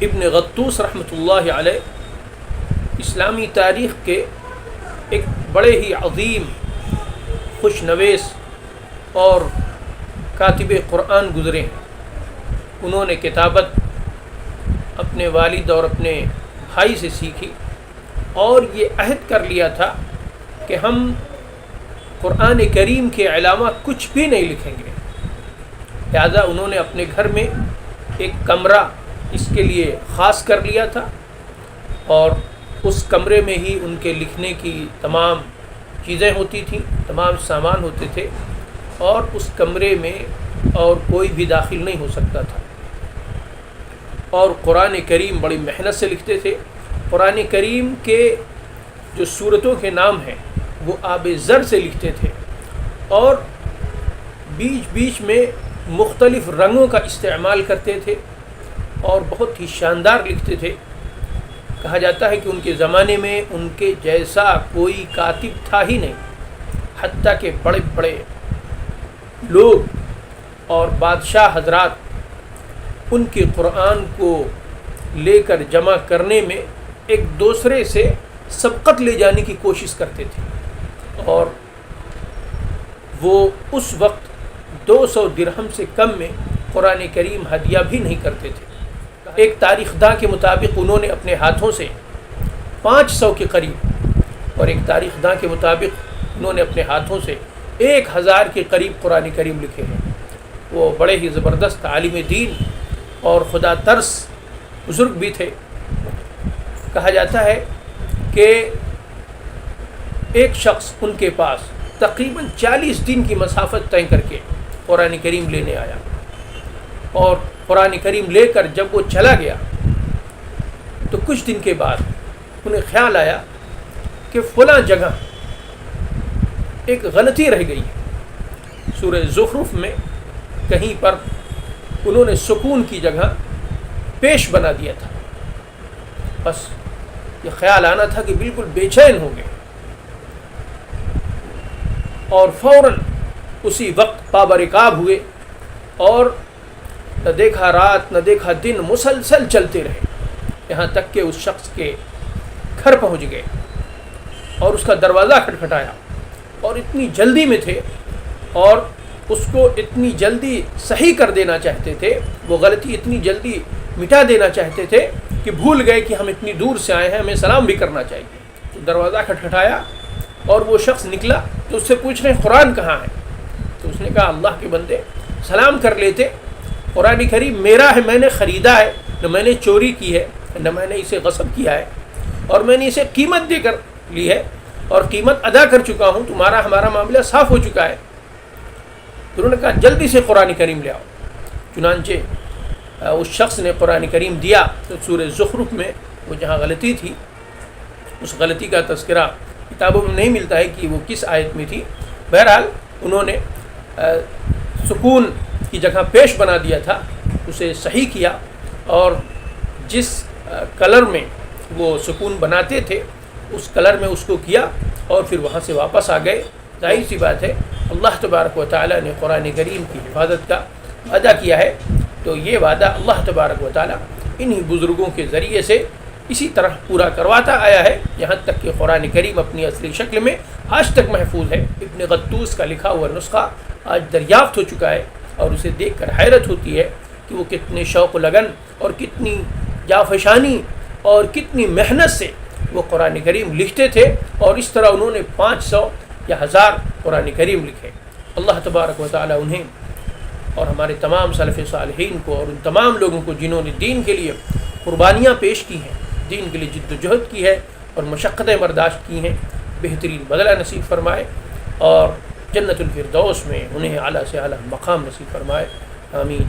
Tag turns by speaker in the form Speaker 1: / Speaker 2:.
Speaker 1: ابن غطوس رحمۃ اللہ علیہ اسلامی تاریخ کے ایک بڑے ہی عظیم خوش نویس اور کاتب قرآن گزرے ہیں۔ انہوں نے کتابت اپنے والد اور اپنے بھائی سے سیکھی اور یہ عہد کر لیا تھا کہ ہم قرآن کریم کے علاوہ کچھ بھی نہیں لکھیں گے۔ لہذا انہوں نے اپنے گھر میں ایک کمرہ اس کے لیے خاص کر لیا تھا اور اس کمرے میں ہی ان کے لکھنے کی تمام چیزیں ہوتی تھیں، تمام سامان ہوتے تھے، اور اس کمرے میں اور کوئی بھی داخل نہیں ہو سکتا تھا۔ اور قرآن کریم بڑی محنت سے لکھتے تھے۔ قرآن کریم کے جو سورتوں کے نام ہیں وہ آب زر سے لکھتے تھے اور بیچ بیچ میں مختلف رنگوں کا استعمال کرتے تھے اور بہت ہی شاندار لکھتے تھے۔ کہا جاتا ہے کہ ان کے زمانے میں ان کے جیسا کوئی کاتب تھا ہی نہیں، حتیٰ کہ بڑے بڑے لوگ اور بادشاہ حضرات ان کے قرآن کو لے کر جمع کرنے میں ایک دوسرے سے سبقت لے جانے کی کوشش کرتے تھے، اور وہ اس وقت 200 درہم سے کم میں قرآن کریم ہدیہ بھی نہیں کرتے تھے۔ ایک تاریخ داں کے مطابق انہوں نے اپنے ہاتھوں سے 500 کے قریب، اور ایک تاریخ داں کے مطابق انہوں نے اپنے ہاتھوں سے 1000 کے قریب قرآن کریم لکھے ہیں۔ وہ بڑے ہی زبردست عالم دین اور خدا ترس بزرگ بھی تھے۔ کہا جاتا ہے کہ ایک شخص ان کے پاس تقریباً 40 دن کی مسافت طے کر کے قرآن کریم لینے آیا، اور قرآن کریم لے کر جب وہ چلا گیا تو کچھ دن کے بعد انہیں خیال آیا کہ فلاں جگہ ایک غلطی رہ گئی ہے۔ سورہ زخرف میں کہیں پر انہوں نے سکون کی جگہ پیش بنا دیا تھا۔ بس یہ خیال آنا تھا کہ بالکل بے چین ہو گئے، اور فوراً اسی وقت پابرکاب ہوئے اور نہ دیکھا رات نہ دیکھا دن مسلسل چلتے رہے، یہاں تک کہ اس شخص کے گھر پہنچ گئے اور اس کا دروازہ کھٹکھٹایا، اور اتنی جلدی میں تھے اور اس کو اتنی جلدی صحیح کر دینا چاہتے تھے، وہ غلطی اتنی جلدی مٹا دینا چاہتے تھے کہ بھول گئے کہ ہم اتنی دور سے آئے ہیں، ہمیں سلام بھی کرنا چاہیے۔ تو دروازہ کھٹکھٹایا اور وہ شخص نکلا تو اس سے پوچھ رہے ہیں قرآن کہاں ہے؟ تو اس نے کہا اللہ کے بندے سلام کر لیتے، قرآن کریم میرا ہے، میں نے خریدا ہے، نہ میں نے چوری کی ہے نہ میں نے اسے غصب کیا ہے، اور میں نے اسے قیمت دے کر لی ہے اور قیمت ادا کر چکا ہوں، تمہارا ہمارا معاملہ صاف ہو چکا ہے۔ تو انہوں نے کہا جلدی سے قرآن کریم لے آؤ۔ چنانچہ اس شخص نے قرآن کریم دیا تو سورہ زخرف میں وہ جہاں غلطی تھی، اس غلطی کا تذکرہ کتابوں میں نہیں ملتا ہے کہ وہ کس آیت میں تھی۔ بہرحال انہوں نے سکون کی جگہ پیش بنا دیا تھا، اسے صحیح کیا، اور جس کلر میں وہ سکون بناتے تھے اس کلر میں اس کو کیا، اور پھر وہاں سے واپس آ گئے۔ ظاہر سی بات ہے اللہ تبارک و تعالیٰ نے قرآن کریم کی حفاظت کا وعدہ کیا ہے، تو یہ وعدہ اللہ تبارک و تعالیٰ انہی بزرگوں کے ذریعے سے اسی طرح پورا کرواتا آیا ہے، یہاں تک کہ قرآن کریم اپنی اصلی شکل میں آج تک محفوظ ہے۔ ابن غطوس کا لکھا ہوا نسخہ آج دریافت ہو چکا ہے، اور اسے دیکھ کر حیرت ہوتی ہے کہ وہ کتنے شوق و لگن اور کتنی جافشانی اور کتنی محنت سے وہ قرآن کریم لکھتے تھے، اور اس طرح انہوں نے 500 یا 1000 قرآن کریم لکھے۔ اللہ تبارک و تعالی انہیں اور ہمارے تمام سلف صالحین کو اور ان تمام لوگوں کو جنہوں نے دین کے لیے قربانیاں پیش کی ہیں، دین کے لیے جد و جہد کی ہے اور مشقتیں برداشت کی ہیں، بہترین بدلہ نصیب فرمائے، اور جنت الفردوس میں انہیں اعلیٰ سے اعلیٰ مقام نصیب فرمائے۔ آمین۔